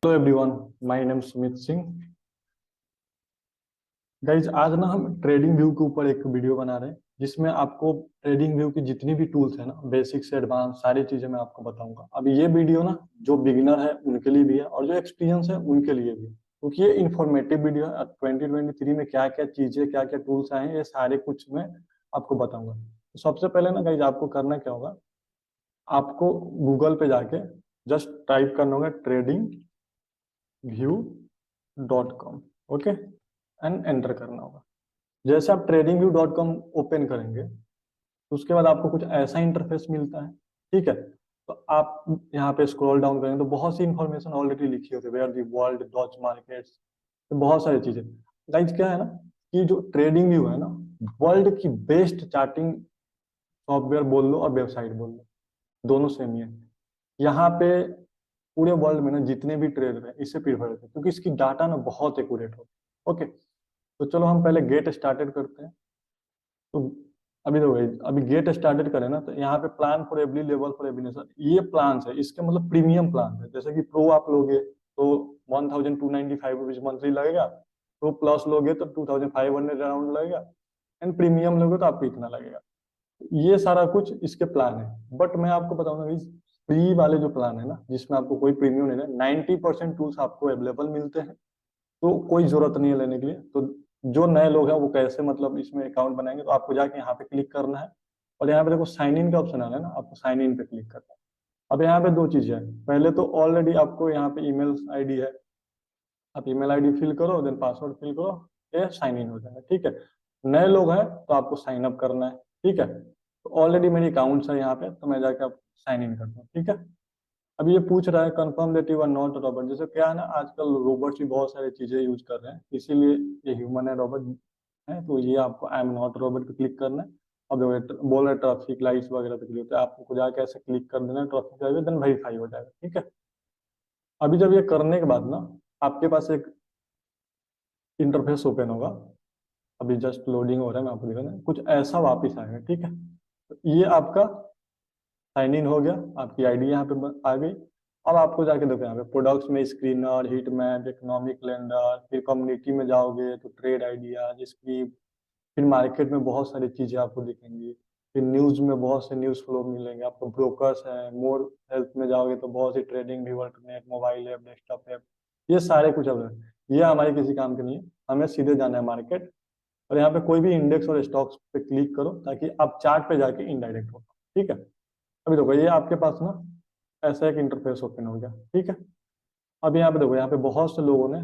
Hello everyone, my name Sumit Singh. Guys आज ना हम ट्रेडिंग व्यू के ऊपर एक वीडियो बना रहे हैं जिसमें आपको ट्रेडिंग व्यू की जितनी भी टूल्स है ना, बेसिक से एडवांस सारी चीजें मैं आपको बताऊंगा। अब ये वीडियो ना जो बिगिनर है उनके लिए भी है और जो एक्सपीरियंस है उनके लिए भी है, क्योंकि ये इंफॉर्मेटिव वीडियो है। 2023 में क्या क्या चीजें क्या क्या टूल्स आए हैं ये सारे कुछ मैं आपको बताऊंगा। तो सबसे पहले ना गाइज आपको करना क्या होगा, आपको गूगल पे जाके जस्ट टाइप करना होगा tradingview.com। ओके, एंड एंटर करना होगा। जैसे आप tradingview.com ओपन करेंगे तो उसके बाद आपको कुछ ऐसा इंटरफेस मिलता है। ठीक है, तो आप यहाँ पे स्क्रॉल डाउन करेंगे तो बहुत सी इंफॉर्मेशन ऑलरेडी लिखी होती है, वेयर दी वर्ल्ड डॉच मार्केट्स, तो बहुत सारी चीजें। गाइस क्या है ना कि जो ट्रेडिंग व्यू है ना, वर्ल्ड की बेस्ट चार्टिंग सॉफ्टवेयर बोल लो और वेबसाइट बोल लो, दोनों सेम ही है। यहाँ पे पूरे वर्ल्ड में ना जितने भी ट्रेडर हैं इससे प्रीफर करते हैं क्योंकि इसकी डाटा ना बहुत एक्यूरेट होती है। ओके, तो चलो हम पहले गेट स्टार्टेड करते हैं। तो अभी देखो भाई, अभी गेट स्टार्टेड करें ना तो यहाँ पे plan for every level for every nation, ये प्लान है, इसके मतलब प्रीमियम प्लान है। जैसे कि प्रो आप लोगे तो 1295 रुपीज मंथली लगेगा, प्रो प्लस लोगे तो 2500 अराउंड लगेगा, एंड प्रीमियम लोगे तो आपको इतना लगेगा। ये सारा कुछ इसके प्लान है। बट मैं आपको बताऊंगा कि फ्री वाले जो प्लान है ना, जिसमें आपको कोई प्रीमियम नहीं है, 90% टूल्स आपको अवेलेबल मिलते हैं, तो कोई जरूरत नहीं है लेने के लिए। तो जो नए लोग हैं वो कैसे मतलब इसमें अकाउंट बनाएंगे, तो आपको जाके यहाँ पे क्लिक करना है और यहाँ पे देखो साइन इन का ऑप्शन आ रहा है ना, आपको साइन इन पे क्लिक करना है। अब यहाँ पे दो चीजें हैं, पहले तो ऑलरेडी आपको यहाँ पे ईमेल आईडी है, आप ईमेल आईडी फिल करो, देन पासवर्ड फिल करो, ये साइन इन हो जाएगा। ठीक है, नए लोग हैं तो आपको साइन अप करना है। ठीक है, तो ऑलरेडी मेरी अकाउंट्स है यहाँ पे, तो मैं जाके आप साइन इन करता हूँ। ठीक है, अब ये पूछ रहा है confirm that you are not robot. जैसे क्या है ना, आजकल रोबोट्स भी बहुत सारी चीजें यूज कर रहे हैं, इसीलिए ये ह्यूमन है रोबोट है, तो ये आपको आई एम नॉट रोबोट पे क्लिक करना है। अब देखो बोल रहे ट्रैफिक लाइट्स वगैरह पे क्लिक होता है, आपको जाके ऐसे क्लिक कर देना है ट्रैफिक लाइट, देन वेरीफाई हो जाएगा। ठीक है, अभी जब ये करने के बाद ना आपके पास एक इंटरफेस ओपन होगा, अभी जस्ट लोडिंग हो रहा है, मैं आपको दिखाना कुछ ऐसा वापस आएगा। ठीक है, तो ये आपका साइन इन हो गया, आपकी आईडी यहाँ पे आ गई। अब आपको जाके देखो यहाँ पे प्रोडक्ट्स में screener, heat map, economic calendar, फिर कम्युनिटी में जाओगे तो ट्रेड आइडियाज, स्क्रिप्ट, फिर मार्केट में बहुत सारी चीजें आपको दिखेंगी, फिर न्यूज में बहुत से न्यूज फ्लो मिलेंगे आपको, ब्रोकर्स हैं, मोर हेल्प में जाओगे तो बहुत सी trading, viewer net, mobile app, desktop app, ये सारे कुछ अब है। ये हमारे किसी काम के नहीं है, हमें सीधे जाना है मार्केट, और यहाँ पे कोई भी इंडेक्स और स्टॉक्स पे क्लिक करो ताकि आप चार्ट पे जाके इनडायरेक्ट हो। ठीक है, अभी देखो ये आपके पास ना ऐसा एक इंटरफेस ओपन हो गया। ठीक है, अब यहाँ पे देखो, यहाँ पे बहुत से लोगों ने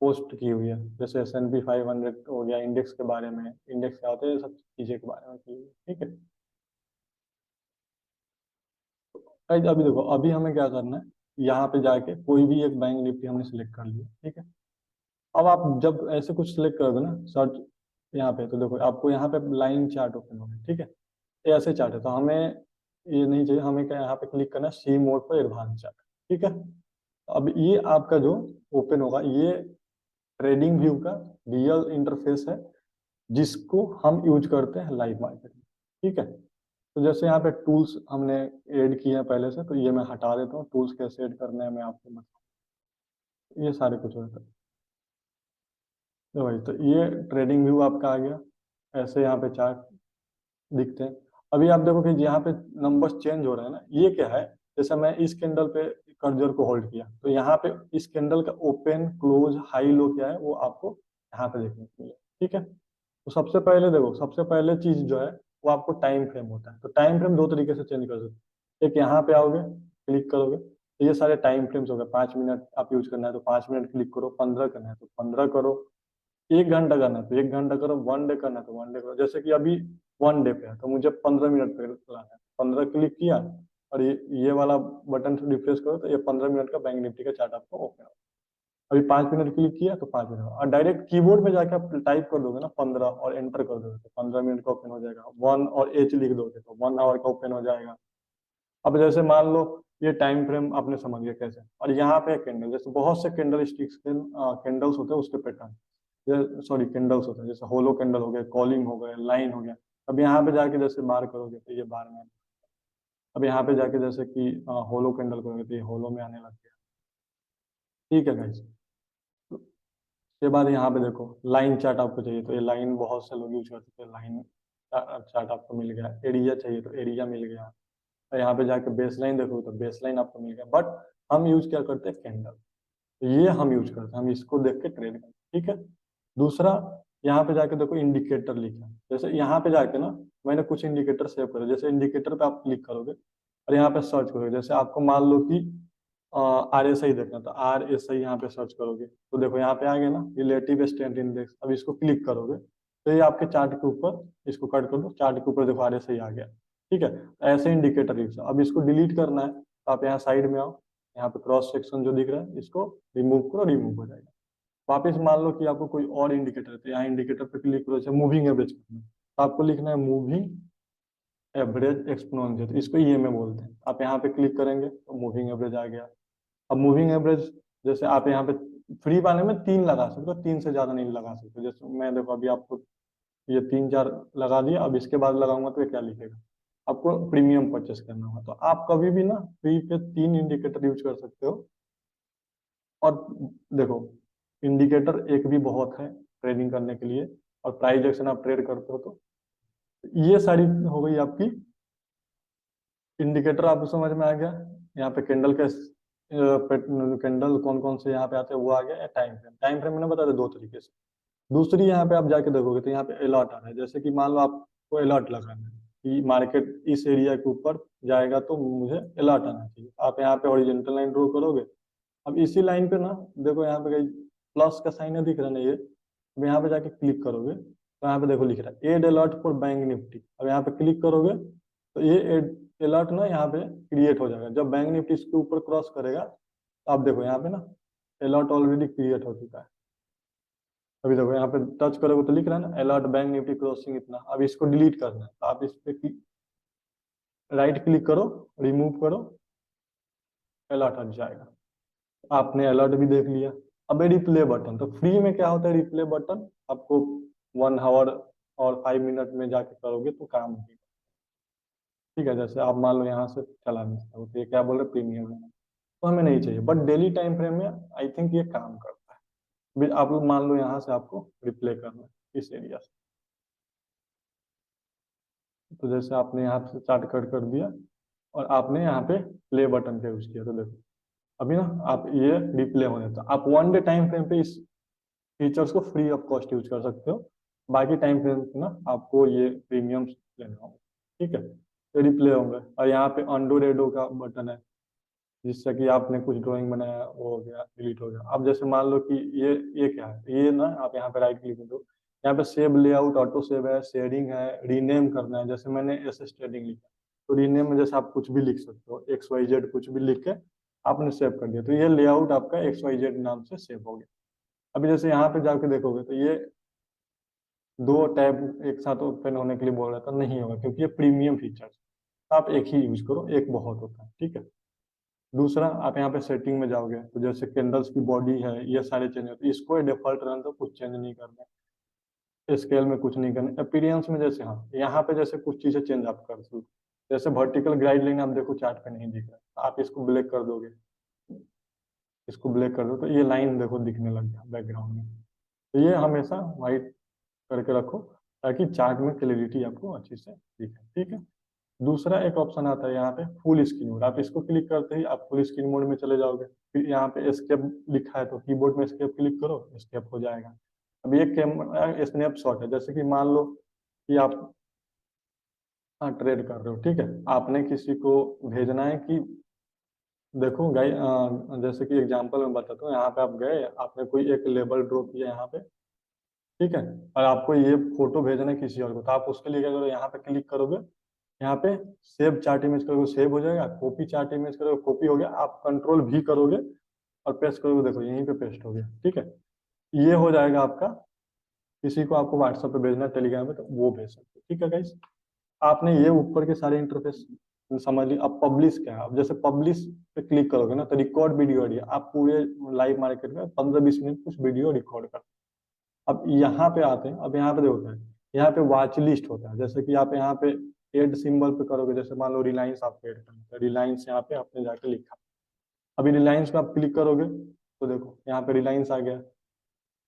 पोस्ट की हुई है, जैसे S&P 500 हो गया, इंडेक्स के बारे में, इंडेक्स क्या होता है, ये सब चीजें के बारे में की हुई है। ठीक है, गाइस अभी देखो, अभी हमें क्या करना है, यहाँ पे जाके कोई भी एक बैंक निफ्टी हमने सिलेक्ट कर लिया। ठीक है, अब आप जब ऐसे कुछ सिलेक्ट करोगे ना सर्च यहाँ पे, तो देखो आपको यहाँ पे लाइन चार्ट ओपन होगा। ठीक है, ये ऐसे चार्ट है, तो हमें ये नहीं चाहिए, हमें क्या यहाँ पे क्लिक करना है सी मोड पर एडवांस चार्ट। ठीक है, अब ये आपका जो ओपन होगा, ये ट्रेडिंग व्यू का रियल इंटरफेस है जिसको हम यूज करते हैं लाइव मार्केट में। ठीक है, तो जैसे यहाँ पे टूल्स हमने ऐड किए हैं पहले से, तो ये मैं हटा देता हूँ, टूल्स कैसे ऐड करने हैं मैं आपको बताऊँ, ये सारे कुछ होता है। तो भाई, तो ये ट्रेडिंग व्यू आपका आ गया, ऐसे यहाँ पे चार्ट दिखते हैं। अभी आप देखो कि यहाँ पे नंबर्स चेंज हो रहे हैं ना, ये क्या है, जैसे मैं इस कैंडल पे कर्जर को होल्ड किया तो यहाँ पे इस कैंडल का ओपन क्लोज हाई लो क्या है वो आपको यहाँ पे देखने को मिले। ठीक है, तो सबसे पहले देखो, सबसे पहले चीज जो है वो आपको टाइम फ्रेम होता है। तो टाइम फ्रेम दो तरीके से चेंज कर सकते हो, एक यहाँ पे आओगे क्लिक करोगे तो ये सारे टाइम फ्रेम्स हो गए, 5 मिनट आप यूज करना है तो 5 मिनट क्लिक करो, 15 करना है तो 15 करो, 1 घंटा करना है तो 1 घंटा करो, 1 डे करना है तो 1 डे करो। जैसे कि अभी 1 डे पे है तो मुझे 15 मिनट पे चलाना है, 15 क्लिक किया और ये वाला बटन से रिफ्रेश करो तो ये 15 मिनट का बैंक निफ्टी का चार्ट आपको ओपन हो। अभी 5 मिनट क्लिक किया तो 5 मिनट, और डायरेक्ट कीबोर्ड में जाके आप टाइप कर दोगे ना 15 और एंटर कर दोगे तो 15 मिनट का ओपन हो जाएगा। 1 और H लिख दोगे तो 1 आवर का ओपन हो जाएगा। अब जैसे मान लो ये टाइम फ्रेम आपने समझ गया कैसे, और यहाँ पे कैंडल, जैसे बहुत से कैंडल स्टिक्स कैंडल्स होते हैं उसके पैटर्न, सॉरी कैंडल्स होते हैं, जैसे होलो कैंडल हो गया, कॉलिंग हो गया, लाइन हो गया। अब यहाँ पे जाके जैसे बार करोगे तो ये बार में, अब यहाँ पे जाके जैसे कि होलो कैंडल करोगे तो ये होलो में आने लग गया। ठीक है गाइस। उसके बाद यहाँ पे देखो लाइन चार्ट आपको चाहिए तो ये लाइन बहुत से लोग यूज कर सकते हैं, लाइन चार्ट आपको मिल गया। एरिया चाहिए तो एरिया मिल गया। और यहाँ पे जाके बेस लाइन देखो तो बेस लाइन आपको मिल गया। बट हम यूज क्या करते हैं, कैंडल। तो ये हम यूज करते हैं, हम इसको देख के ट्रेड करते हैं। ठीक है। दूसरा, यहाँ पे जाके देखो इंडिकेटर लिखा है। जैसे यहाँ पे जाके ना मैंने कुछ इंडिकेटर सेव करे, जैसे इंडिकेटर पे आप क्लिक करोगे और यहाँ पे सर्च करोगे। जैसे आपको मान लो कि RSI देखना, तो RSI यहाँ पे सर्च करोगे तो देखो यहाँ पे आ गया ना, रिलेटिव स्ट्रेंथ इंडेक्स। अब इसको क्लिक करोगे तो ये आपके चार्ट के ऊपर, इसको कट कर दो, चार्ट के ऊपर देखो RSI आ गया। ठीक है। तो ऐसे इंडिकेटर यूज। अब इसको डिलीट करना है तो आप यहाँ साइड में आओ, यहाँ पे क्रॉस सेक्शन जो दिख रहा है इसको रिमूव करो, रिमूव हो जाएगा। वापिस मान लो कि आपको कोई और इंडिकेटर है तो यहाँ इंडिकेटर पे क्लिक करो, जैसे मूविंग एवरेज करना है तो आपको लिखना है मूविंग एवरेज एक्सपोनेंशियल, तो इसको EMA बोलते हैं। आप यहाँ पे क्लिक करेंगे तो मूविंग एवरेज आ गया। अब मूविंग एवरेज जैसे आप यहाँ पे फ्री वाले में 3 लगा सकते हो, 3 से ज्यादा नहीं लगा सकते। जैसे मैं देखो अभी आपको ये 3 4 लगा दिया, अब इसके बाद लगाऊंगा तो ये क्या लिखेगा, आपको प्रीमियम परचेस करना होगा। तो आप कभी भी ना फ्री पे 3 इंडिकेटर यूज कर सकते हो। और देखो इंडिकेटर एक भी बहुत है ट्रेडिंग करने के लिए, और प्राइस एक्शन आप ट्रेड करते हो तो ये सारी हो गई आपकी इंडिकेटर। आपको समझ में आ गया। यहाँ पे कैंडल के कैंडल कौन कौन से यहाँ पे आते हैं वो आ गया। टाइम फ्रेम, टाइम फ्रेम मैंने बता दिया 2 तरीके से। दूसरी यहाँ पे आप जाके देखोगे तो यहाँ पे अलर्ट आ रहा है। जैसे कि मान लो आपको अलर्ट लगाना है कि मार्केट इस एरिया के ऊपर जाएगा तो मुझे अलर्ट आना चाहिए। आप यहाँ पे हॉरिजॉन्टल लाइन ड्रॉ करोगे। अब इसी लाइन पे ना देखो यहाँ पे कहीं प्लस का साइन है, दिख रहा है ना ये। अब यहाँ पे जाके क्लिक करोगे तो यहाँ पे देखो लिख रहा है add alert for bank Nifty. अब यहाँ पे क्लिक करोगे तो ये एड अलर्ट ना यहाँ पे क्रिएट हो जाएगा। जब बैंक निफ्टी इसके ऊपर क्रॉस करेगा तो आप देखो यहाँ पे ना अलर्ट ऑलरेडी क्रिएट हो चुका है। अभी देखो यहाँ पे टच करोगे तो लिख रहा है ना अलर्ट बैंक निफ्टी क्रॉसिंग इतना। अब इसको डिलीट करना है तो आप इस पे राइट क्लिक करो, रिमूव करो, अलर्ट हट जाएगा। आपने अलर्ट भी देख लिया। अब ये रिप्ले बटन, तो फ्री में क्या होता है रिप्ले बटन, आपको 1 आवर और 5 मिनट में जाके करोगे तो काम होगा। ठीक है। जैसे आप मान लो यहाँ से चला नहीं सकते हो, तो ये क्या बोल रहे प्रीमियम है तो हमें नहीं चाहिए, बट डेली टाइम फ्रेम में आई थिंक ये काम करता है। आप लोग मान लो यहाँ से आपको रिप्ले करना है इस एरिया से, तो जैसे आपने यहाँ से चार्ट कट कर दिया और आपने यहाँ पे प्ले बटन का यूज किया तो देखो अभी ना आप ये रिप्ले होने, तो आप 1 डे टाइम फ्रेम पे इस फीचर्स को फ्री ऑफ कॉस्ट यूज कर सकते हो। बाकी टाइम फ्रेम पे ना आपको ये प्रीमियम लेना होगा। ठीक है। तो रिप्ले होंगे और यहाँ पे अंडो रेडो का बटन है, जिससे कि आपने कुछ ड्राइंग बनाया वो हो गया, डिलीट हो गया। अब जैसे मान लो कि ये क्या है, ये ना आप यहाँ पे राइट क्लिक दो, यहाँ पे सेव लेआउट ऑटो सेव है, शेयरिंग है, रीनेम करना है। जैसे मैंने SS ट्रेडिंग लिखा तो रीनेम में जैसे आप कुछ भी लिख सकते हो, XYZ कुछ भी लिख के आपने सेव कर दिया तो ये लेआउट आपका XYZ नाम से सेव हो गया। अभी जैसे यहाँ पे जाके देखोगे तो ये 2 टैब एक साथ ओपन होने के लिए बोल रहा था, नहीं होगा क्योंकि ये प्रीमियम फीचर्स, आप एक ही यूज करो, एक बहुत होता है। ठीक है। दूसरा, आप यहाँ पे सेटिंग में जाओगे तो जैसे कैंडल्स की बॉडी है ये सारे चेंज होते हैं, इसको डिफॉल्ट रहने दो, कुछ चेंज नहीं करना है। स्केल में कुछ नहीं करना। अपीरियंस में जैसे हाँ यहाँ पे जैसे कुछ चीजें चेंज आप कर सकते हो। जैसे वर्टिकल गाइड लाइन आप देखो चार्ट पे नहीं दिख रहा है, आप इसको ब्लैक कर दोगे, इसको ब्लैक कर दो तो ये लाइन देखो दिखने लग गया बैकग्राउंड में। तो ये हमेशा व्हाइट करके रखो ताकि चार्ट में क्लैरिटी आपको अच्छी से दिखे। ठीक है। दूसरा एक ऑप्शन आता है यहाँ पे फुल स्क्रीन मोड, आप इसको क्लिक करते ही आप फुल स्क्रीन मोड में चले जाओगे। फिर यहाँ पे एस्केप लिखा है तो कीबोर्ड में एस्केप क्लिक करो, एस्केप हो जाएगा। अब ये कैमरा स्नैपशॉट है, जैसे कि मान लो कि आप ट्रेड कर रहे हो। ठीक है। आपने किसी को भेजना है कि देखो गाई जैसे कि एग्जांपल में बताता हूँ, यहाँ पे आप गए, आपने कोई एक लेबल ड्रॉ किया यहाँ पे। ठीक है। और आपको ये फोटो भेजना है किसी और को, तो आप उसके लिए क्या करो, यहाँ पे क्लिक करोगे, यहाँ पे सेव चार्ट इमेज करोगे, सेव हो जाएगा। कॉपी चार्ट इमेज करोगे, कॉपी हो गया। आप कंट्रोल V करोगे और पेस्ट करोगे, देखो यहीं पे पेस्ट हो गया। ठीक है। ये हो जाएगा आपका, किसी को आपको व्हाट्सएप पे भेजना है, टेलीग्राम पे, तो वो भेज सकते हो। ठीक है गाइस। आपने ये ऊपर के सारे इंटरफेस समझ ली। अब पब्लिश क्या है, अब जैसे पब्लिश पे क्लिक करोगे ना तो रिकॉर्ड वीडियो ऑडियो, आप पूरे लाइव मार्केट में 15-20 मिनट कुछ वीडियो रिकॉर्ड कर। अब यहाँ पे आते हैं, अब यहाँ पे देखो क्या है, यहाँ पे वॉच लिस्ट होता है। जैसे कि आप यहाँ पे एड सिंबल पे करोगे, जैसे मान लो रिलायंस आप एड करना है, रिलायंस यहाँ पे आपने जाके लिखा। अभी रिलायंस पे आप क्लिक करोगे तो देखो यहाँ पे रिलायंस आ गया।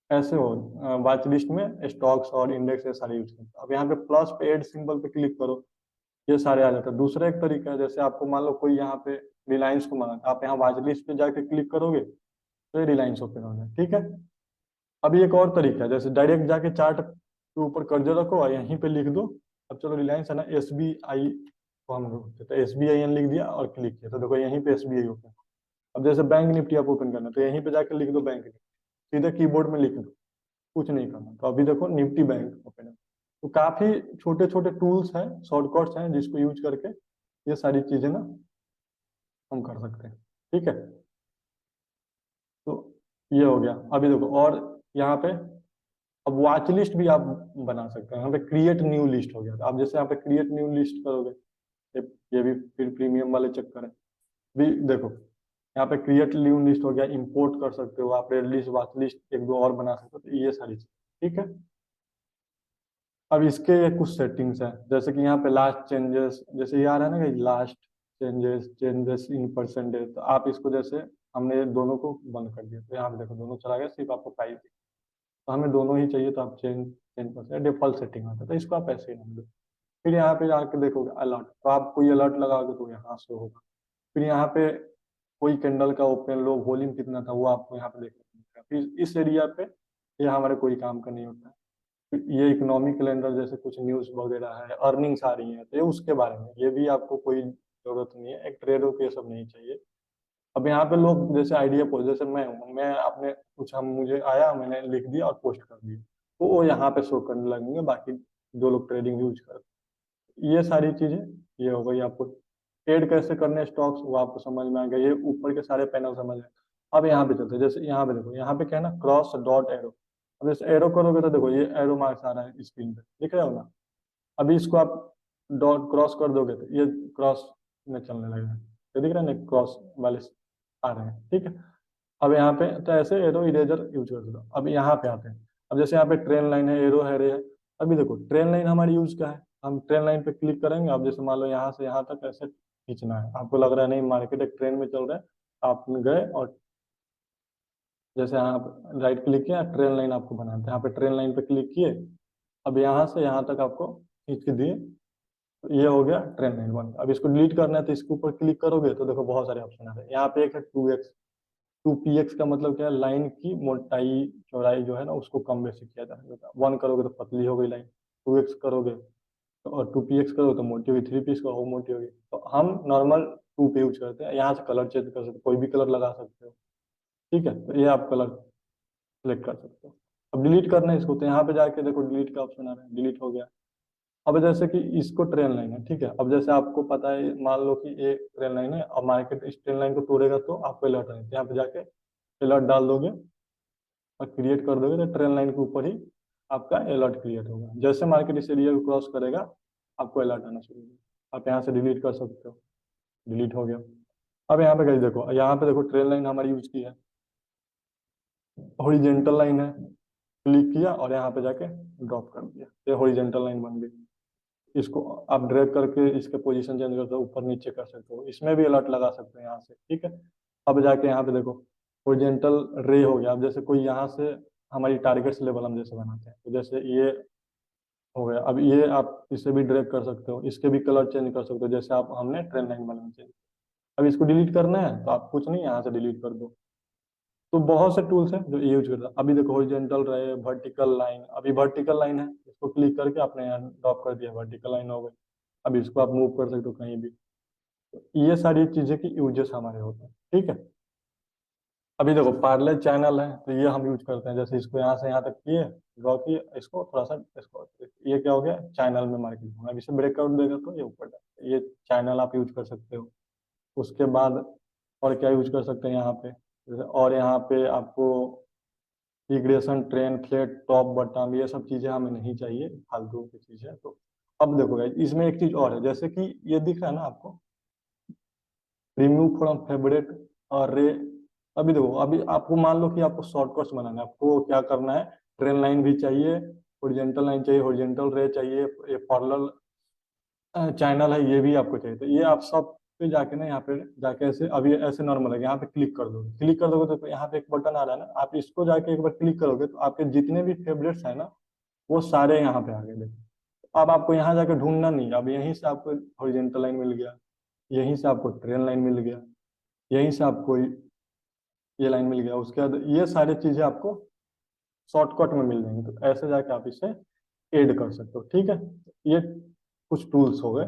ऐसे हो वॉच लिस्ट में स्टॉक्स और इंडेक्स ये सारे यूज करते हैं। अब यहाँ पे प्लस पे एड सिंबल पे क्लिक करो, ये सारे आ जाते हैं। दूसरा एक तरीका है, जैसे आपको मान लो कोई यहाँ पे रिलायंस को मांगा, आप यहाँ वॉच लिस्ट पे जाके क्लिक करोगे तो ये रिलायंस ओपन हो जाए, ठीक है। अभी एक और तरीका है, जैसे डायरेक्ट जाके चार्ट के ऊपर कर्जर रखो और यहीं पे लिख दो। अब चलो रिलायंस है ना, SBI को हम लोग तो SBIN लिख दिया और क्लिक किया, तो देखो यहीं पे SBI ओपन। अब जैसे बैंक निफ्टी आप ओपन करना तो यहीं पे जाके लिख दो बैंक निफ्टी, सीधे कीबोर्ड में लिख दो, कुछ नहीं करना। तो अभी देखो निफ्टी बैंक ओपन है। तो काफी छोटे छोटे टूल्स हैं, शॉर्टकट्स हैं, जिसको यूज करके ये सारी चीजें ना हम कर सकते हैं, ठीक है। तो ये हो गया। अभी देखो और यहाँ पे अब वॉच लिस्ट भी आप बना सकते हैं। यहाँ पे क्रिएट न्यू लिस्ट हो गया, तो आप जैसे यहाँ पे क्रिएट न्यू लिस्ट करोगे, ये भी फिर प्रीमियम वाले चक्कर है। भी देखो यहाँ पे क्रिएट न्यू लिस्ट हो गया, इंपोर्ट कर सकते हो आप, रेड लिस्ट वॉच लिस्ट एक दो और बना सकते हो, तो ये सारी चीज, ठीक है। अब इसके ये कुछ सेटिंग्स हैं, जैसे कि यहाँ पे लास्ट चेंजेस, जैसे ये आ रहा है ना कि last changes, changes in percentage, तो आप इसको जैसे हमने ये दोनों को बंद कर दिया, तो यहाँ पे देखो दोनों चला गया, सिर्फ आपको प्राइस। तो हमें दोनों ही चाहिए, तो आप चेंज चेंज कर सकते, डिफॉल्ट सेटिंग आता है, तो इसको आप ऐसे ही रख दो। फिर यहाँ पे जाके देखोगे अलर्ट, तो आप कोई अलर्ट लगाओगे तो यहाँ शो होगा। फिर यहाँ पे कोई कैंडल का ओपन लो, वॉल्यूम कितना था, वो आपको यहाँ पे देखने को मिलेगा। फिर इस एरिया पे ये हमारे कोई काम का नहीं होता है। ये इकोनॉमिक कैलेंडर, जैसे कुछ न्यूज वगैरह है, अर्निंग्स आ रही है, तो ये उसके बारे में, ये भी आपको कोई जरूरत नहीं है, एक ट्रेडर को ये सब नहीं चाहिए। अब यहाँ पे लोग जैसे आइडिया पोस्ट, जैसे मैं हूँ, मैं अपने कुछ हम मुझे आया, मैंने लिख दिया और पोस्ट कर दिया, तो वो यहाँ पे शो करने लगेंगे बाकी जो लोग ट्रेडिंग यूज करते हैं। ये सारी चीजें ये हो गई। आपको ट्रेड कैसे करने स्टॉक्स वो आपको समझ में आ गया, ये ऊपर के सारे पैनल समझ में। अब यहाँ पे चलते हैं, जैसे यहाँ पे देखो, यहाँ पे क्या है ना, क्रॉस डॉट एरो। अब जैसे एरो करोगे तो देखो ये एरो मार्क्स आ रहा है स्क्रीन पे, दिख रहा हो ना। अभी इसको आप डॉट क्रॉस कर दोगे तो ये क्रॉस में चलने लगेगा, ये दिख रहा है ना, क्रॉस वाले आ रहे हैं, ठीक है। अब यहाँ पे तो ऐसे एरो इरेजर यूज कर दो। अब यहाँ पे आते हैं, अब जैसे यहाँ पे ट्रेन लाइन है, एरो है, रे है। अभी देखो ट्रेन लाइन हमारी यूज क्या है, हम ट्रेन लाइन पे क्लिक करेंगे। अब जैसे मान लो यहाँ से यहाँ तक ऐसे खींचना है, आपको लग रहा है नहीं मार्केट एक ट्रेन में चल रहा है, आप गए और जैसे आप राइट क्लिक किया, ट्रेन लाइन आपको बनाते हैं, यहाँ पे ट्रेन लाइन पे क्लिक किए। अब यहाँ से यहाँ तक आपको खींच के दिए, तो ये हो गया ट्रेन लाइन बन। अब इसको डिलीट करना है तो इसके ऊपर क्लिक करोगे तो देखो बहुत सारे ऑप्शन आ रहे हैं। यहाँ पे एक है 2x, 2px का मतलब क्या है, लाइन की मोटाई चौड़ाई जो है ना उसको कम बेसी किया जा सकता है। 1 करोगे तो पतली हो गई लाइन, 2x करोगे तो, और 2px करोगे तो मोटी होगी, 3p करोगे वो मोटी होगी। तो हम नॉर्मल 2 पे यूज करते हैं। यहाँ से कलर चेंज कर सकते हो, कोई भी कलर लगा सकते हो, ठीक है। तो ये आप कलर सेलेक्ट कर सकते हो। अब डिलीट करना है इसको, तो यहाँ पे जाके देखो डिलीट का ऑप्शन आ रहा है, डिलीट हो गया। अब जैसे कि इसको ट्रेन लाइन है, ठीक है। अब जैसे आपको पता है, मान लो कि ये ट्रेन लाइन है और मार्केट इस ट्रेन लाइन को तोड़ेगा तो आपको अलर्ट आएगा, यहाँ पे जाके अलर्ट डाल दोगे और क्रिएट कर दोगे, तो ट्रेन लाइन के ऊपर ही आपका अलर्ट क्रिएट होगा। जैसे मार्केट इस एरिया को क्रॉस करेगा आपको अलर्ट आना शुरू होगा। आप यहाँ से डिलीट कर सकते हो, डिलीट हो गया। अब यहाँ पे कहीं देखो, यहाँ पे देखो ट्रेन लाइन हमारी यूज की है, हॉरिजेंटल लाइन है, क्लिक किया और यहाँ पे जाके ड्रॉप कर दिया, ये हॉरिजेंटल लाइन बन गई। इसको आप ड्रैग करके इसके पोजीशन चेंज कर सकते हो, ऊपर नीचे कर सकते हो, इसमें भी अलर्ट लगा सकते हो यहाँ से, ठीक है। अब जाके यहाँ पे देखो हॉरिजेंटल रे हो गया। अब जैसे कोई यहाँ से हमारी टारगेट्स लेवल हम जैसे बनाते हैं, तो जैसे ये हो गया। अब ये आप इसे भी ड्रैग कर सकते हो, इसके भी कलर चेंज कर सकते हो, जैसे आप हमने ट्रेन लाइन बनाना चाहिए। अब इसको डिलीट करना है तो आप कुछ नहीं, यहाँ से डिलीट कर दो। तो बहुत से टूल्स हैं जो ये यूज करता है। अभी देखो हॉरिजॉन्टल रहे, वर्टिकल लाइन, अभी वर्टिकल लाइन है, इसको क्लिक करके आपने यहाँ ड्रॉप कर दिया, वर्टिकल लाइन हो गई। अब इसको आप मूव कर सकते हो कहीं भी। तो ये सारी चीजें की यूजेस हमारे होते हैं, ठीक है। अभी देखो पार्लर चैनल है, तो ये हम यूज करते हैं, जैसे इसको यहाँ से यहाँ तक किए, ड्रॉ किए, इसको थोड़ा सा इसको, ये क्या हो गया, चैनल में मार्किंग होगा। अब इसे ब्रेकआउट देगा तो ये ऊपर जाएगा। ये चैनल आप यूज कर सकते हो। उसके बाद और क्या यूज कर सकते हैं यहाँ पे, जैसे और यहाँ पे आपको regression, train, flat top, button, ये सब चीजें हमें नहीं चाहिए, फालतू की चीज है। तो अब देखो guys, इसमें एक चीज और है, जैसे कि ये दिख रहा है ना आपको, रिमूव फ्रॉम फेवरेट और रे। अभी देखो, अभी आपको मान लो कि आपको शॉर्टकट्स बनाना है, आपको क्या करना है, ट्रेन लाइन भी चाहिए, हॉरिजॉन्टल लाइन चाहिए, हॉरिजॉन्टल रे चाहिए, ये पैरेलल चैनल है ये भी आपको चाहिए। तो ये आप सब फिर जाके ना यहाँ पे जाके ऐसे, अभी ऐसे नॉर्मल है, यहाँ पे क्लिक कर दोगे तो यहाँ पे एक बटन आ रहा है ना, आप इसको जाके एक बार क्लिक करोगे तो आपके जितने भी फेवरेट्स है ना वो सारे यहाँ पे आ गए। देखो अब आपको यहाँ जाके ढूंढना नहीं, अब यहीं से आपको हॉरिजॉन्टल लाइन मिल गया, यहीं से आपको ट्रेन लाइन मिल गया, यहीं से आपको ये लाइन मिल गया, उसके बाद ये सारी चीजें आपको शॉर्टकट में मिल जाएंगी। तो ऐसे जाके आप इसे ऐड कर सकते हो, ठीक है। ये कुछ टूल्स हो गए।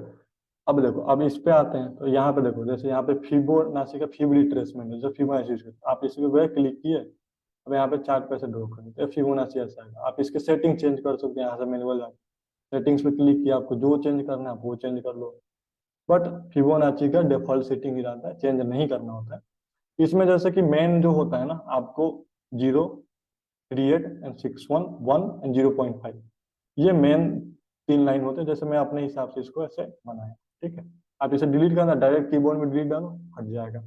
अब देखो, अब इस पे आते हैं तो यहाँ पे देखो, जैसे यहाँ पे फिबोनाची का फिब रिट्रेसमेंट है, जो फिबोनाची यूज करते हैं, आप इसी पे गए क्लिक किए, अब यहाँ पे चार्ट पे से ड्रॉ करें तो फिबोनाची ऐसा आएगा। आप इसके सेटिंग चेंज कर सकते हैं, यहाँ से मैनुअल जाके सेटिंग्स पे क्लिक किया, आपको जो चेंज करना है आप वो चेंज कर लो। बट फिबोनाची का डिफॉल्ट सेटिंग ही रहता है, चेंज नहीं करना होता है। इसमें जैसे कि मेन जो होता है ना, आपको 0, 38 एंड 61, 1 एंड 0.5, ये मेन 3 लाइन होते हैं। जैसे मैं अपने हिसाब से इसको ऐसे बनाया, ठीक है। आप इसे डिलीट करना, डायरेक्ट कीबोर्ड में डिलीट डालो, हट जाएगा।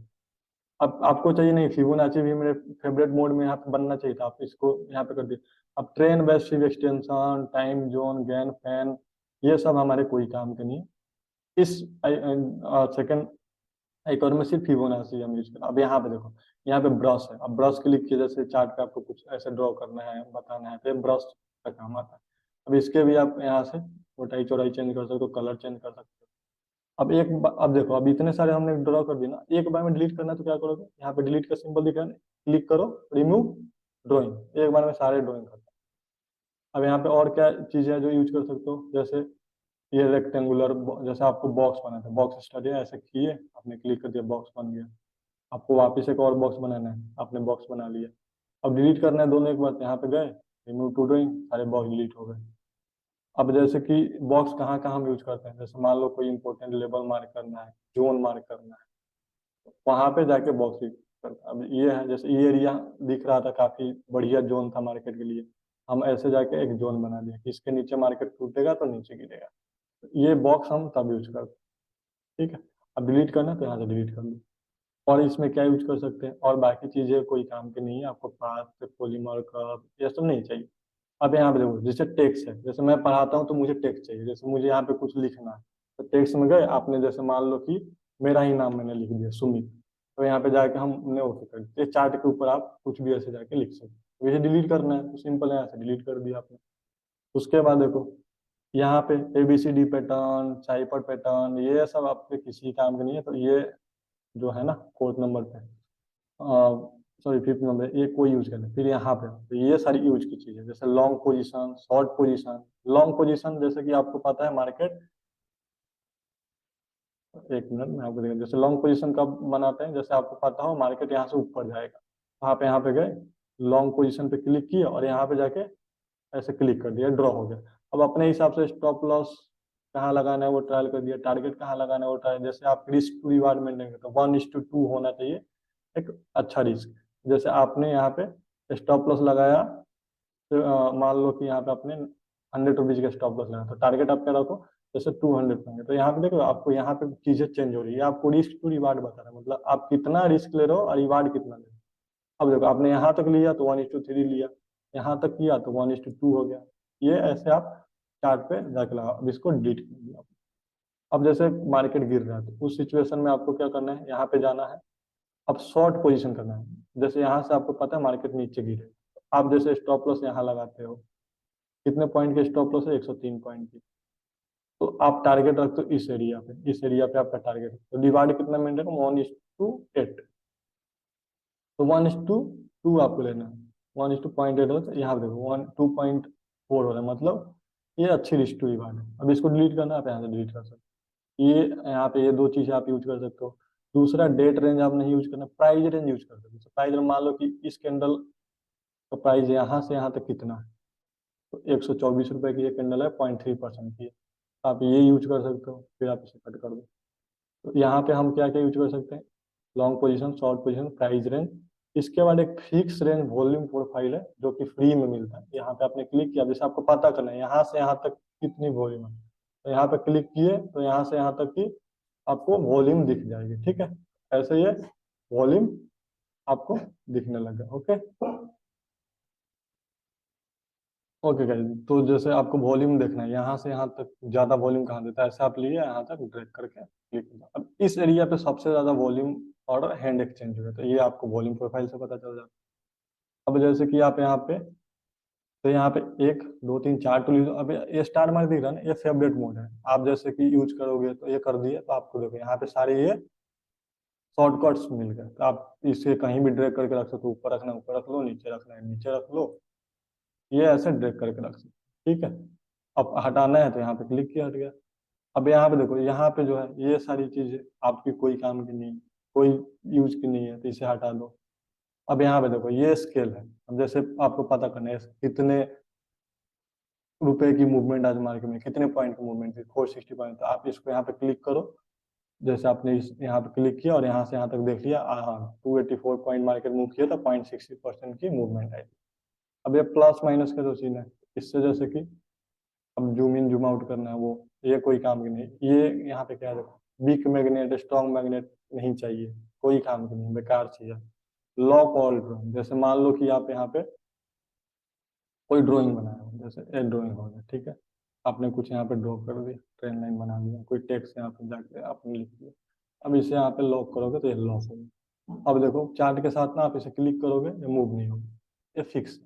अब आपको चाहिए नहीं, फिबोनाची भी मेरे फेवरेट मोड में यहाँ पे बनना चाहिए था, आप इसको यहाँ पे कर दिए। अब trend basic extension, time zone, Gann, fan, ये सब हमारे कोई काम के नहीं है। इस सेकंड एक और में सिर्फ फिबोनाची हम यूज करें। अब यहाँ पे देखो, यहाँ पे ब्रश है, अब ब्रश क्लिक किए, जैसे चार्ट पे आपको कुछ ऐसे ड्रॉ करना है, बताना है, तो ब्रश का काम आता है। अब इसके भी आप यहाँ से मोटाई चौड़ाई चेंज कर सकते हो, कलर चेंज कर सकते हो। अब देखो, अब इतने सारे हमने ड्रॉ कर दिए ना, एक बार में डिलीट करना है तो क्या करोगे, यहाँ पे डिलीट का सिंबल दिख रहा है, क्लिक करो, रिमूव ड्रॉइंग, एक बार में सारे ड्रॉइंग करता है। अब यहाँ पे और क्या चीजें हैं जो यूज कर सकते हो, जैसे ये रेक्टेंगुलर, जैसे आपको बॉक्स बनाना है, बॉक्स स्टडी ऐसे किए, आपने क्लिक कर दिया, बॉक्स बन गया। आपको वापस एक और बॉक्स बनाना है, आपने बॉक्स बना लिया। अब डिलीट करना है दोनों एक बार, यहाँ पे गए, रिमूव टू ड्राइंग, सारे बॉक्स डिलीट हो गए। अब जैसे कि बॉक्स कहाँ कहाँ हम यूज करते हैं, जैसे मान लो कोई इंपॉर्टेंट लेबल मार्क करना है, जोन मार्क करना है, वहां पे जाके बॉक्स यूज करते हैं। अब ये है, जैसे ये एरिया दिख रहा था, काफी बढ़िया जोन था मार्केट के लिए, हम ऐसे जाके एक जोन बना दिया कि इसके नीचे मार्केट टूटेगा तो नीचे गिरेगा। ये बॉक्स हम तब यूज करते हैं, ठीक है। अब डिलीट करना है तो यहाँ से डिलीट कर लो। और इसमें क्या यूज कर सकते हैं, और बाकी चीजें कोई काम की नहीं है, आपको पाथ, पॉलीमर कर्व, ये सब नहीं चाहिए। अब यहाँ पे देखो, जैसे टेक्स्ट है, जैसे मैं पढ़ाता हूँ तो मुझे टेक्स्ट चाहिए, जैसे मुझे यहाँ पे कुछ लिखना है, तो टेक्स्ट में गए, आपने जैसे मान लो कि मेरा ही नाम मैंने लिख दिया, सुमित, तो यहाँ पे जाके हमने ओके कर दिया। ये चार्ट के ऊपर आप कुछ भी ऐसे जाके लिख सकते हो। इसे डिलीट करना है तो सिंपल है, यहाँ से डिलीट कर दिया आपने। उसके बाद देखो, यहाँ पे ABCD पैटर्न, चाइपर पैटर्न, ये सब आपके किसी काम के नहीं है, तो ये जो है ना 4th नंबर पे, सॉरी 5th नंबर, ये कोई यूज करना। फिर यहाँ पे तो ये सारी यूज की चीजें, जैसे long position, short position. Long position जैसे कि आपको पता है मार्केट, एक मिनट मैं आपको देखा, जैसे लॉन्ग पोजीशन कब बनाते हैं, जैसे आपको पता हो मार्केट यहाँ से ऊपर जाएगा, आप यहाँ पे गए, लॉन्ग पोजीशन पे क्लिक किए और यहाँ पे जाके ऐसे क्लिक कर दिया, ड्रॉ हो गया। अब अपने हिसाब से स्टॉप लॉस कहाँ लगाना है वो ट्रायल कर दिया, टारगेट कहाँ लगाना है वो ट्रायल, जैसे आप रिस्क टू रिवार्ड मेंटेन करते हो, 1:2 होना चाहिए एक अच्छा रिस्क। जैसे आपने यहाँ पे स्टॉप लॉस लगाया, तो मान लो कि यहाँ पे आपने 100 रुपीज का स्टॉप लॉस लगाया, तो टारगेट आप क्या रखो, जैसे 200 होंगे, तो यहाँ पे देखो आपको यहाँ पे चीजें चेंज हो रही है, आपको रिस्क टू रिवार्ड बता रहा है, मतलब आप कितना रिस्क ले रहे हो और रिवार्ड कितना ले रहे हो। अब देखो, आपने यहाँ तक लिया तो 1:3 लिया, यहाँ तक किया तो 1:2 हो गया। ये ऐसे आप चार्ट पे जाके लगा, अब इसको डिलीट कर दिया। अब जैसे मार्केट गिर रहा है तो उस सिचुएशन में आपको क्या करना है, यहाँ पे जाना है, अब शॉर्ट पोजीशन करना है। जैसे यहाँ से आपको पता है मार्केट नीचे गिरे, आप जैसे स्टॉप लॉस यहाँ लगाते हो, कितने पॉइंट के स्टॉप लॉस है, 103 पॉइंट की, तो आप टारगेट रखते हो इस एरिया पे, इस एरिया पे आपका टारगेट है, तो डिवाइड कितना मेंटेन, 1:8, तो 1:2 आपको लेना है, 1:0.8 हो, तो यहाँ पे देखो 2.4 हो रहा है, मतलब ये अच्छी रिस्क टू रिवार्ड है। अब इसको डिलीट करना है, आप यहाँ से डिलीट कर सकते हो। ये यहाँ पे ये दो चीजें आप यूज कर सकते हो। दूसरा, डेट रेंज आप नहीं यूज करना, प्राइस रेंज यूज कर सकते हो। प्राइस रेंज मान लो कि इस कैंडल का प्राइस यहाँ से यहाँ तक कितना है, तो 124 रुपए की ये कैंडल है, 0.3% की है, आप ये यूज कर सकते हो, फिर आप इसे कट कर दो। तो यहाँ पे हम क्या क्या यूज कर सकते हैं, long position, short position, price range. इसके बाद एक फिक्स रेंज वॉल्यूम प्रोफाइल है जो कि फ्री में मिलता है, यहाँ पे आपने क्लिक किया, जैसे आपको पता करना है यहाँ से यहाँ तक कितनी वॉल्यूम है, तो यहाँ पे क्लिक किए तो यहाँ से यहाँ तक की आपको वॉल्यूम दिख जाएगी, ठीक है। ऐसे ये वॉल्यूम आपको दिखने लगा, ओके। ओके गाइस, तो जैसे आपको वॉल्यूम देखना है, यहाँ से यहाँ तक ज़्यादा वॉल्यूम कहाँ देता है, ऐसे आप लिए यहाँ तक ड्रैग करके क्लिक किया। अब इस एरिया पे सबसे ज़्यादा वॉल्यूम और हैंड एक्सचेंज हुआ, तो ये आपको वॉल्यूम प्रोफाइल से पता चल जाता है। अब जैसे कि आप यहाँ पे, तो यहाँ पे एक दो तीन चार टूल यूज, अब ये स्टार मार्क दिख रहा है ना, ये फेवरेट मोड है। आप जैसे कि यूज करोगे तो ये कर दिए, तो आपको देखो यहाँ पे सारे ये शॉर्टकट्स मिल गए, तो आप इसे कहीं भी ड्रैग करके रख सकते हो, ऊपर रखना है ऊपर रख लो, नीचे रखना है नीचे रख लो, ये ऐसे ड्रैग करके रख सकते हो, ठीक है। अब हटाना है तो यहाँ पे क्लिक किया, हट गया। अब यहाँ पे देखो, यहाँ पे जो है ये सारी चीजें आपकी कोई काम की नहीं, कोई यूज की नहीं है, तो इसे हटा दो। अब यहाँ पे देखो ये स्केल है, अब जैसे आपको पता करना है कितने रुपए की मूवमेंट आज मार्केट में, कितने पॉइंट की मूवमेंट थी, 460 पॉइंट, तो आप इसको यहाँ पे क्लिक करो। जैसे आपने यहाँ पे क्लिक किया और यहाँ से यहाँ तक देख लिया, हाँ 284 पॉइंट मार्केट मूव किया, तो 0.60% की मूवमेंट आई। अब ये प्लस माइनस का जो सीन है, इससे जैसे कि अब जूम इन जूम आउट करना है, वो ये कोई काम की नहीं। ये यहाँ पे क्या है देखो, वीक मैग्नेट स्ट्रॉन्ग मैग्नेट नहीं चाहिए, कोई काम की नहीं, बेकार चीज है। लॉक ऑल ड्रॉइंग, जैसे मान लो कि आप यहाँ पे कोई ड्राइंग बनाया हो, जैसे एक ड्राइंग हो गया, ठीक है। आपने कुछ यहाँ पे ड्रॉ कर दिया, ट्रेन लाइन बना दिया, कोई टेक्स्ट यहाँ पे जाके आपने लिख दिया। अब इसे यहाँ पे लॉक करोगे तो ये लॉक होगा। अब देखो चार्ट के साथ ना आप इसे क्लिक करोगे, ये मूव नहीं होगा, ये फिक्स।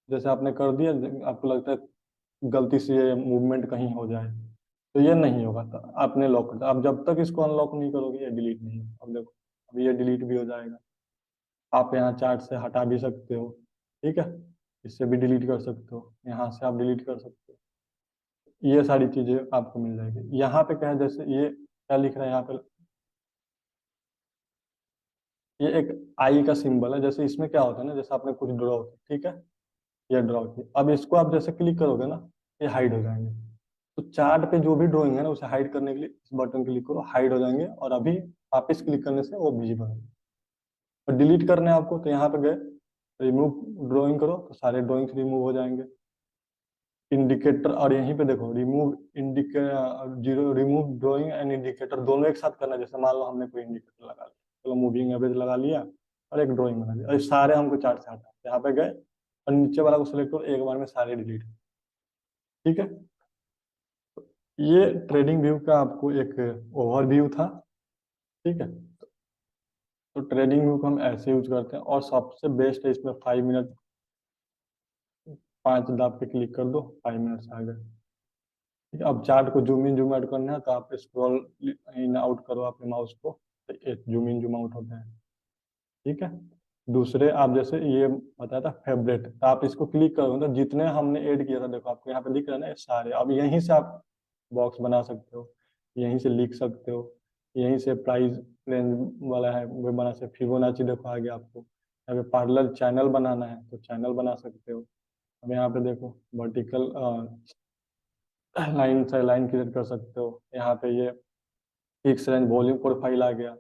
जैसे आपने कर दिया, आपको लगता है गलती से ये मूवमेंट कहीं हो जाए, तो ये नहीं होगा, तो आपने लॉक कर दिया। अब जब तक इसको अनलॉक नहीं करोगे ये डिलीट नहीं होगा। अब देखो, अब ये डिलीट भी हो जाएगा। आप यहाँ चार्ट से हटा भी सकते हो, ठीक है, इससे भी डिलीट कर सकते हो, यहाँ से आप डिलीट कर सकते हो। ये सारी चीजें आपको मिल जाएगी। यहाँ पे क्या है, जैसे ये क्या लिख रहा है यहाँ पे, ये एक आई का सिंबल है। जैसे इसमें क्या होता है ना, जैसे आपने कुछ ड्रॉ किया, ठीक है, ये ड्रॉ किया, अब इसको आप जैसे क्लिक करोगे ना, ये हाइड हो जाएंगे। तो चार्ट पे जो भी ड्राइंग है ना, उसे हाइड करने के लिए इस बटन क्लिक करो, हाइड हो जाएंगे, और अभी वापिस क्लिक करने से वो विजिबल है। और डिलीट करने हैं आपको, तो यहाँ पे गए, रिमूव ड्राइंग करो, तो सारे ड्राइंग्स रिमूव हो जाएंगे। इंडिकेटर, और यहीं पे देखो रिमूव इंडिके जीरो, रिमूव ड्राइंग एंड इंडिकेटर दोनों एक साथ करना है। जैसे मान लो हमने कोई इंडिकेटर लगा लिया, चलो मूविंग एवरेज लगा लिया, और एक ड्राइंग बना लिया, और ये सारे हमको चार्ट से हटा, यहाँ पे गए और नीचे वाला को सिलेक्ट करो, एक बार में सारे डिलीट, ठीक है। ये ट्रेडिंग व्यू का आपको एक ओवरव्यू था, ठीक है। तो ट्रेडिंग व्यू को हम ऐसे यूज करते हैं, और सबसे बेस्ट है इसमें 5 मिनट, 5 दाब पे क्लिक कर दो, 5 मिनट से आ गए, ठीक है। अब चार्ट को जूम इन जूम आउट करना है, तो आप स्क्रॉल इन आउट करो अपने माउस को, तो एक जूम इन जूम आउट होता है, ठीक है। दूसरे आप जैसे ये बताया था फेवरेट, तो आप इसको क्लिक करोगे तो जितने हमने ऐड किया था, देखो आपको यहाँ पे दिख रहा है ना, ये सारे। अब यहीं से आप बॉक्स बना सकते हो, यहीं से लिख सकते हो, यहीं से प्राइस रेंज वाला है वो बना सकते, फिबोनाची देखो आ गया आपको। यहाँ पे पार्लर चैनल बनाना है तो चैनल बना सकते हो। अब यहाँ पे देखो वर्टिकल लाइन से लाइन क्रिएट कर सकते हो। यहाँ पे ये फिक्स रेंज वॉल्यूम प्रोफाइल आ गया।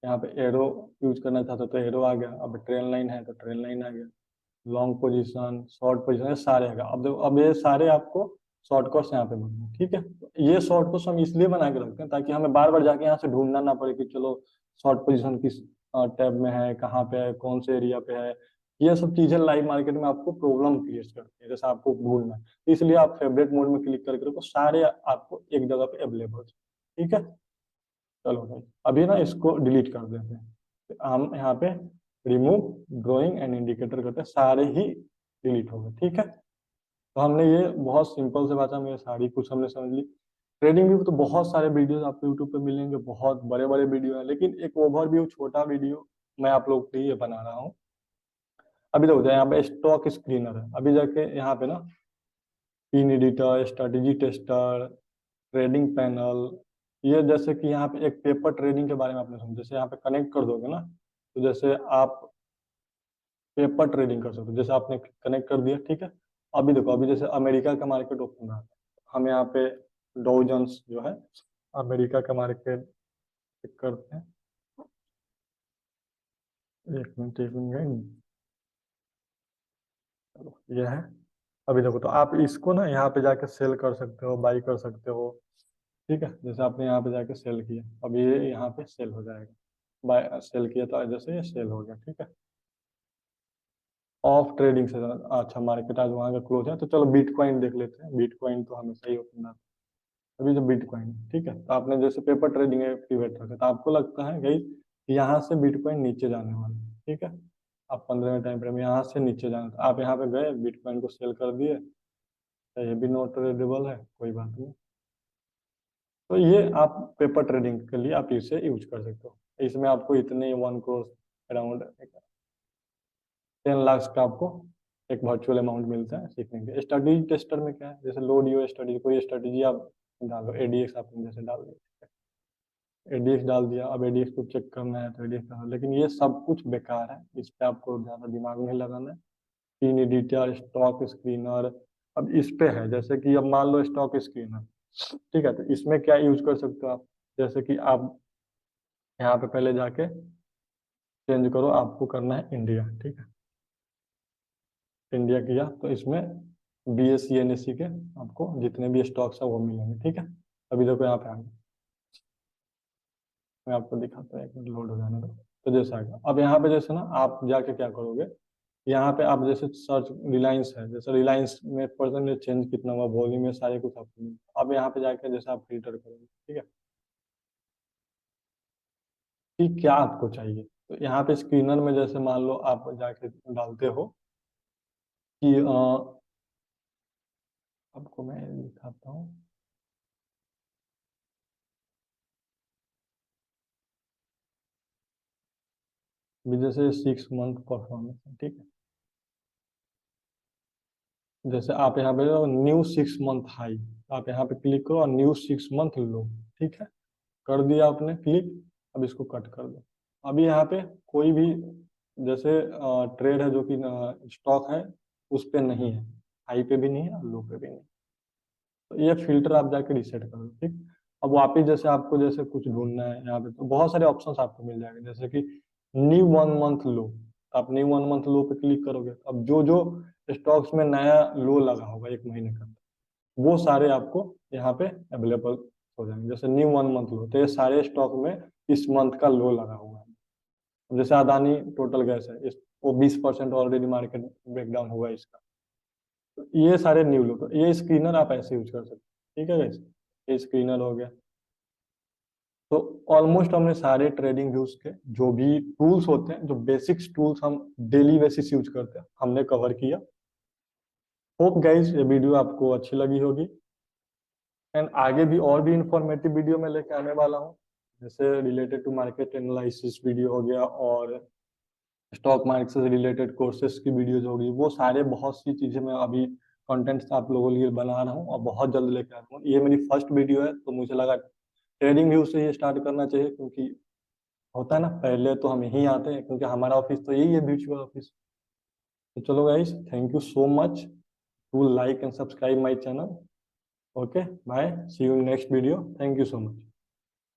यहाँ पे एरो यूज करना चाहते हो तो एरो आ गया। अब ट्रेन लाइन है तो ट्रेन लाइन आ गया। लॉन्ग पोजीशन, शॉर्ट पोजीशन, ये सारे आएगा। अब देखो, अब ये सारे आपको शॉर्टकट्स यहाँ पे बनते हैं, ठीक है। तो ये शॉर्टकट्स हम इसलिए बना के रखते हैं ताकि हमें बार बार जाके यहाँ से ढूंढना ना पड़े कि चलो शॉर्ट पोजीशन किस टैब में है, कहाँ पे है, कौन से एरिया पे है। ये सब चीजें लाइव मार्केट में आपको प्रॉब्लम क्रिएट करती है, जैसे आपको भूलना है, तो इसलिए आप फेवरेट मोड में क्लिक करके रखो, सारे आपको एक जगह पे अवेलेबल, ठीक है। चलो भाई, अभी ना इसको डिलीट कर देते हैं। तो हम यहाँ पे रिमूव ड्राइंग एंड इंडिकेटर करते हैं, सारे ही डिलीट हो गए, ठीक है। तो हमने ये बहुत सिंपल से बात है, मेरे सारी कुछ हमने समझ ली। ट्रेडिंग व्यू तो बहुत सारे वीडियोस आपको यूट्यूब पे मिलेंगे, बहुत बड़े बड़े वीडियो हैं, लेकिन एक ओवरव्यू छोटा वीडियो मैं आप लोग के लिए बना रहा हूँ। अभी देखो यहाँ पे स्टॉक स्क्रीनर है, अभी जाके यहाँ पे ना pin editor, strategy tester, trading panel, ये जैसे कि यहाँ पे एक पेपर ट्रेडिंग के बारे में आपने सुना, जैसे यहाँ पे कनेक्ट कर दोगे ना, तो जैसे आप पेपर ट्रेडिंग कर सकते हो, जैसे आपने कनेक्ट कर दिया, ठीक है। अभी देखो, अभी जैसे अमेरिका का मार्केट ओपन रहा है, हम यहाँ पे डाउ जोन्स जो है अमेरिका का मार्केट चेक करते हैं। एक मिनट, चलो ये है। अभी देखो, तो आप इसको ना यहाँ पे जाके सेल कर सकते हो, बाई कर सकते हो, ठीक है। जैसे आपने यहाँ पे जाके सेल किया, अब ये यहाँ पे सेल हो जाएगा, बाय सेल किया तो जैसे ये सेल हो गया, ठीक है। ऑफ ट्रेडिंग से अच्छा मार्केट आज वहाँ का क्लोज है, तो चलो बिटकॉइन देख लेते हैं। बिटकॉइन तो हमेशा ही ओपन रहता है। अभी जो बिटकॉइन, ठीक है, तो आपने जैसे पेपर ट्रेडिंग एक्टिवेट रखा, तो आपको लगता है गई कि यहाँ से बिटकॉइन नीचे जाने वाला है, ठीक है, आप 15वें टाइम फ्रेम यहाँ से नीचे जाना, तो आप यहाँ पे गए बिटकॉइन को सेल कर दिए, तो ये भी नॉट ट्रेडेबल है, कोई बात नहीं। तो ये आप पेपर ट्रेडिंग के लिए आप इसे यूज कर सकते हो। इसमें आपको इतने 1 करोड़ अराउंड 10 लाख का आपको एक वर्चुअल अमाउंट मिलता है सीखने के लिए। स्ट्रेटेजी टेस्टर में क्या है, जैसे लोड योर स्ट्रेटेजी, कोई स्ट्रेटेजी आप डालो, एडीएक्स आपने जैसे डाल दिया, एडीएक्स डाल दिया, अब एडीएक्स को चेक करना है तो एडीएक्स डालो, लेकिन ये सब कुछ बेकार है, इस पे आपको ज़्यादा दिमाग नहीं लगाना है। तीन एडिटर, स्टॉक स्क्रीनर, अब इस पे है जैसे कि अब मान लो स्टॉक स्क्रीनर, ठीक है, तो इसमें क्या यूज कर सकते हो आप, जैसे कि आप यहाँ पे पहले जाके चेंज करो, आपको करना है इंडिया, ठीक है, इंडिया किया तो इसमें बीएससी एनएससी के आपको जितने भी स्टॉक्स है वो मिलेंगे, ठीक है। अभी देखो यहाँ पे आ गया, मैं आपको दिखाता हूँ, एक मिनट लोड हो जाने दो। तो जैसा आएगा, अब यहाँ पे जैसे ना आप जाके क्या करोगे, यहाँ पे आप जैसे सर्च रिलायंस है, जैसे रिलायंस में परसेंटेज चेंज कितना हुआ, वॉल्यूम में सारे कुछ आपको मिलेगा। अब यहाँ पे जाके जैसे आप फिल्टर करोगे, ठीक है, कि क्या आपको चाहिए, तो यहाँ पे स्क्रीनर में जैसे मान लो आप जाके डालते हो कि आपको मैं दिखाता हूँ, अभी जैसे 6 मंथ परफॉर्मेंस है, ठीक है, जैसे आप यहाँ पे न्यू 6 मंथ हाई, आप यहाँ पे क्लिक करो और न्यू 6 मंथ लो, ठीक है, कर दिया आपने क्लिक। अब इसको कट कर दो। अभी यहाँ पे कोई भी जैसे ट्रेड है जो कि स्टॉक है उस पे नहीं है, हाई पे भी नहीं है और लो पे भी नहीं, तो ये फिल्टर आप जाके रिसेट कर दो, ठीक। अब वापिस जैसे आपको जैसे कुछ ढूंढना है यहाँ पे, तो बहुत सारे ऑप्शंस आपको मिल जाएंगे, जैसे कि न्यू 1 मंथ लो, आप न्यू 1 मंथ लो पे क्लिक करोगे, अब जो जो स्टॉक्स में नया लो लगा होगा 1 महीने का, वो सारे आपको यहाँ पे अवेलेबल हो जाएंगे। जैसे न्यू 1 मंथ लो, तो ये सारे स्टॉक में इस मंथ का लो लगा हुआ है। जैसे अदानी टोटल गैस है, इस वो 20% ऑलरेडी मार्केट ब्रेकडाउन हुआ है इसका, तो ये सारे न्यू लो, तो ये स्क्रीनर आप ऐसे यूज कर सकते हैं, ठीक है गैस, ये स्क्रीनर हो गया। तो ऑलमोस्ट हमने सारे ट्रेडिंग व्यूज के जो भी टूल्स होते हैं, जो बेसिक्स टूल्स हम डेली बेसिस यूज करते हैं, हमने कवर किया। होप गाइज ये वीडियो आपको अच्छी लगी होगी, एंड आगे भी और भी इंफॉर्मेटिव वीडियो मैं लेके आने वाला हूँ, जैसे related to market analysis video हो गया, और स्टॉक मार्केट से रिलेटेड कोर्सेज की वीडियोज होगी, वो सारे बहुत सी चीज़ें मैं अभी कंटेंट्स आप लोगों के लिए बना रहा हूँ और बहुत जल्द लेकर आ रहा हूँ। ये मेरी फर्स्ट वीडियो है, तो मुझे लगा ट्रेडिंग व्यू से ही स्टार्ट करना चाहिए, क्योंकि होता है ना, पहले तो हम यहीं आते हैं क्योंकि हमारा ऑफिस तो यही है, म्यूचुअल ऑफिस। तो चलो guys, thank you so much, to like and subscribe my channel. Okay bye, see you in next video, thank you so much.